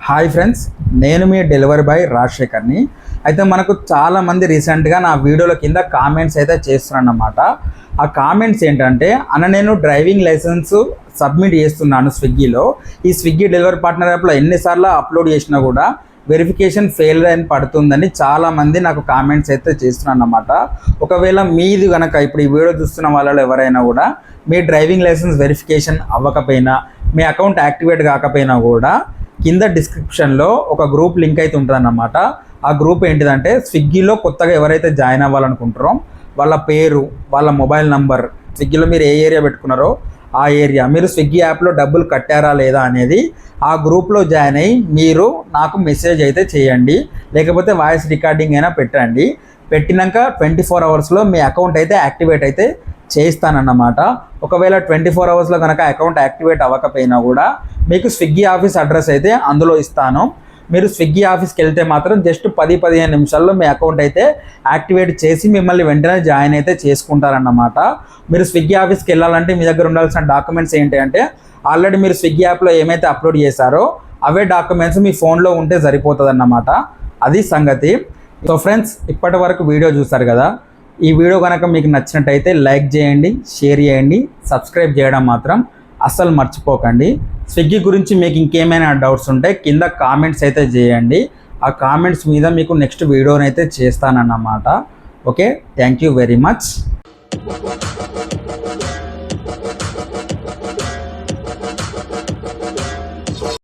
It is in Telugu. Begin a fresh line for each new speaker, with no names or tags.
హాయ్ ఫ్రెండ్స్, నేను మీ డెలివరీ బాయ్ రాజశేఖర్ని. అయితే మనకు చాలామంది రీసెంట్గా నా వీడియోల కింద కామెంట్స్ అయితే చేస్తున్నారన్నమాట. ఆ కామెంట్స్ ఏంటంటే, నేను డ్రైవింగ్ లైసెన్స్ సబ్మిట్ చేస్తున్నాను స్విగ్గీలో. ఈ స్విగ్గీ డెలివరీ పార్ట్నర్ యాప్లో ఎన్నిసార్లు అప్లోడ్ చేసినా కూడా వెరిఫికేషన్ ఫెయిల్ అని పడుతుందని చాలామంది నాకు కామెంట్స్ అయితే చేస్తున్నారన్నమాట. ఒకవేళ మీది కనుక ఇప్పుడు ఈ వీడియో చూస్తున్న వాళ్ళలో ఎవరైనా కూడా మీ డ్రైవింగ్ లైసెన్స్ వెరిఫికేషన్ అవ్వకపోయినా, మీ అకౌంట్ యాక్టివేట్ కాకపోయినా కూడా కింద డిస్క్రిప్షన్లో ఒక గ్రూప్ లింక్ అయితే ఉంటుందన్నమాట. ఆ గ్రూప్ ఏంటిదంటే, స్విగ్గీలో కొత్తగా ఎవరైతే జాయిన్ అవ్వాలనుకుంటారో వాళ్ళ పేరు, వాళ్ళ మొబైల్ నంబర్, స్విగ్గీలో మీరు ఏ ఏరియా పెట్టుకున్నారో ఆ ఏరియా, మీరు స్విగ్గీ యాప్లో డబ్బులు కట్టారా లేదా అనేది ఆ గ్రూప్లో జాయిన్ అయ్యి మీరు నాకు మెసేజ్ అయితే చేయండి, లేకపోతే వాయిస్ రికార్డింగ్ అయినా పెట్టండి. పెట్టినాక 24 అవర్స్లో మీ అకౌంట్ అయితే యాక్టివేట్ అయితే చేయిస్తానన్నమాట. ఒకవేళ 24 అవర్స్లో కనుక అకౌంట్ యాక్టివేట్ అవ్వకపోయినా కూడా మీకు స్విగ్గీ ఆఫీస్ అడ్రస్ అయితే అందులో ఇస్తాను. మీరు స్విగ్గీ ఆఫీస్కి వెళ్తే మాత్రం జస్ట్ 10-15 నిమిషాల్లో మీ అకౌంట్ అయితే యాక్టివేట్ చేసి మిమ్మల్ని వెంటనే జాయిన్ అయితే చేసుకుంటారన్నమాట. మీరు స్విగ్గీ ఆఫీస్కి వెళ్ళాలంటే మీ దగ్గర ఉండాల్సిన డాక్యుమెంట్స్ ఏంటి అంటే, ఆల్రెడీ మీరు స్విగ్గీ యాప్లో ఏమైతే అప్లోడ్ చేశారో అవే డాక్యుమెంట్స్ మీ ఫోన్లో ఉంటే సరిపోతుంది అన్నమాట. అది సంగతి. సో ఫ్రెండ్స్, ఇప్పటి వరకు వీడియో చూస్తారు కదా. ఈ వీడియో కనుక మీకు నచ్చినట్టయితే లైక్ చేయండి, షేర్ చేయండి, సబ్స్క్రైబ్ చేయడం మాత్రం అస్సలు మర్చిపోకండి. స్విగ్గీ గురించి మీకు ఇంకేమైనా డౌట్స్ ఉంటే కింద కామెంట్స్ అయితే చేయండి. ఆ కామెంట్స్ మీద మీకు నెక్స్ట్ వీడియోనైతే చేస్తానన్నమాట. Okay, thank you very much.